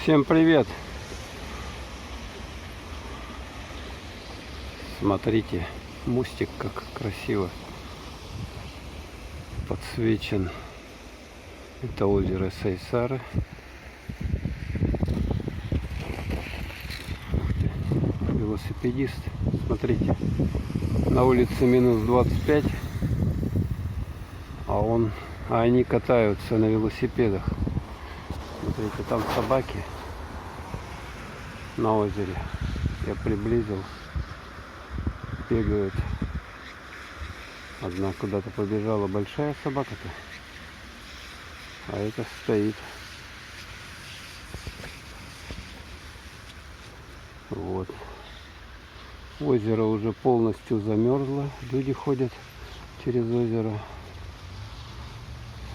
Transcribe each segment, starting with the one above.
Всем привет! Смотрите, мостик как красиво подсвечен. Это озеро Сайсары. Велосипедист. Смотрите, на улице минус 25, а они катаются на велосипедах. Смотрите, там собаки на озере. Я приблизил. Бегают. Одна куда-то побежала, большая собака-то. А это стоит. Вот. Озеро уже полностью замерзло. Люди ходят через озеро.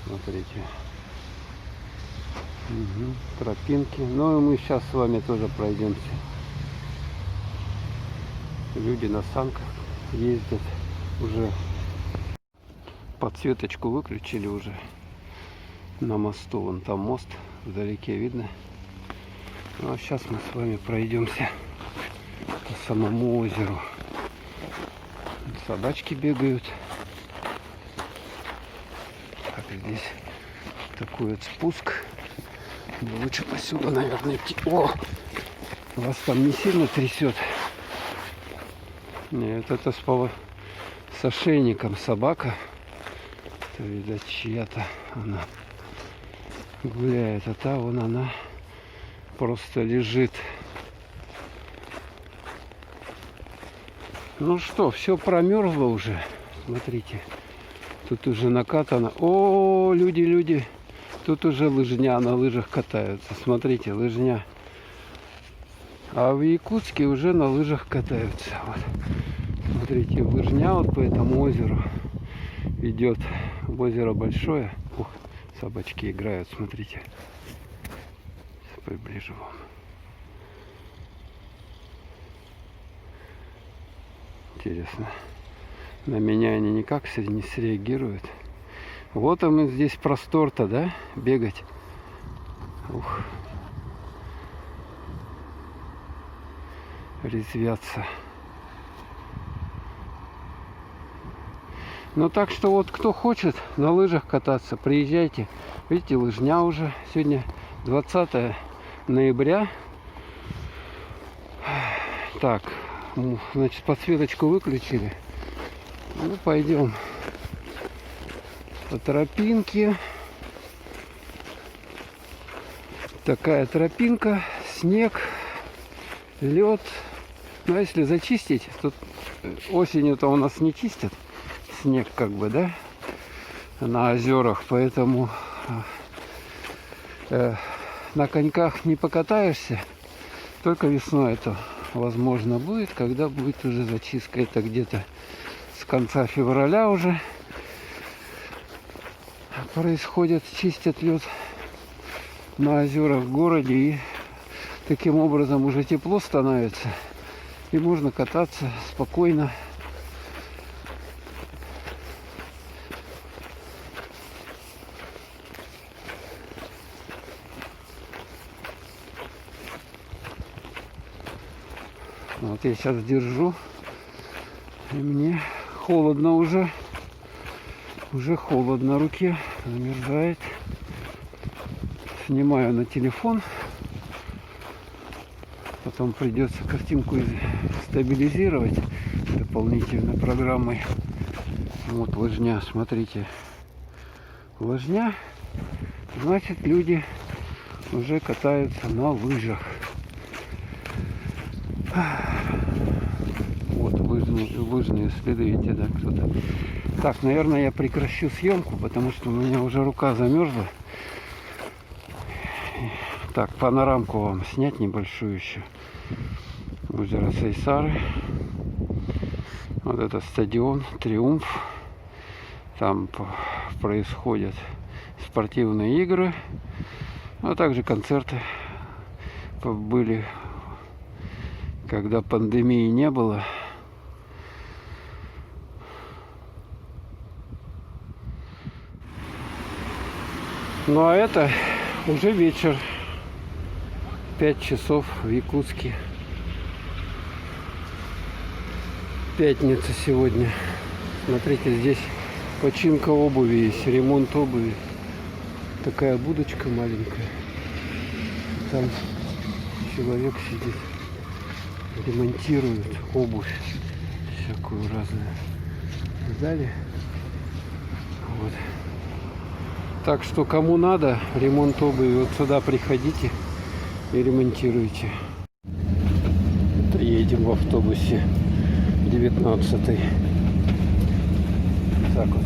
Смотрите. Угу. Тропинки. Ну и мы сейчас с вами тоже пройдемся. Люди на санках ездят. Уже подсветочку выключили уже на мосту. Вон там мост вдалеке видно. Ну а сейчас мы с вами пройдемся по самому озеру. Собачки бегают. Так, здесь такой вот спуск. Лучше посюда, наверное, идти. О! Вас там не сильно трясет? Нет, это с ошейником собака. Это, видать, чья-то она гуляет. А та вон она просто лежит. Ну что, все промерзло уже. Смотрите. Тут уже накатано. О, люди. Тут уже лыжня, на лыжах катаются. Смотрите, лыжня. А в Якутске уже на лыжах катаются. Вот. Смотрите, лыжня вот по этому озеру идет. Озеро большое. Ух, собачки играют, смотрите. Сейчас приближу вам. Интересно. На меня они никак не среагируют. Вот он здесь простор-то, да? Бегать. Ух. Резвятся. Ну так что вот кто хочет на лыжах кататься, приезжайте. Видите, лыжня уже. Сегодня 20 ноября. Так, значит, подсветочку выключили. Ну, пойдем по тропинке. Такая тропинка, снег, лед. Ну, а если зачистить, тут осенью-то у нас не чистят снег, как бы, да, на озерах, поэтому на коньках не покатаешься, только весной это возможно будет, когда будет уже зачистка. Это где-то с конца февраля уже происходит, чистят лед на озерах в городе, и таким образом уже тепло становится, и можно кататься спокойно. Вот я сейчас держу, и мне холодно уже. Уже холодно, руке замерзает. Снимаю на телефон. Потом придется картинку стабилизировать дополнительной программой. Вот лыжня, смотрите. Лыжня, значит, люди уже катаются на лыжах. Вот лыжные следы, видите, да, кто-то. Так, наверное, я прекращу съемку, потому что у меня уже рука замерзла. Так, панорамку вам снять небольшую еще. Озеро Сайсары. Вот это стадион Триумф. Там происходят спортивные игры, а также концерты были, когда пандемии не было. Ну а это уже вечер. 5 часов в Якутске. Пятница сегодня. Смотрите, здесь починка обуви есть, ремонт обуви. Такая будочка маленькая. Там человек сидит, ремонтирует обувь всякую разную. Далее. Вот. Так что кому надо ремонт обуви, вот сюда приходите и ремонтируйте. Едем в автобусе 19-й. Так вот.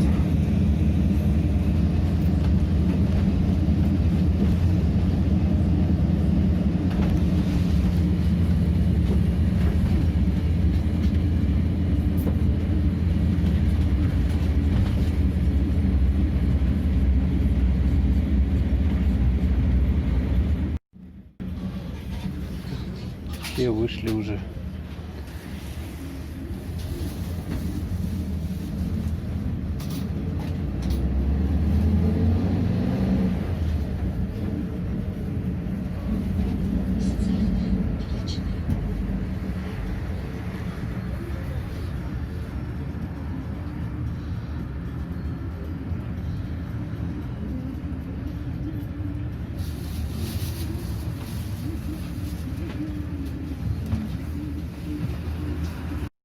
Все вышли уже.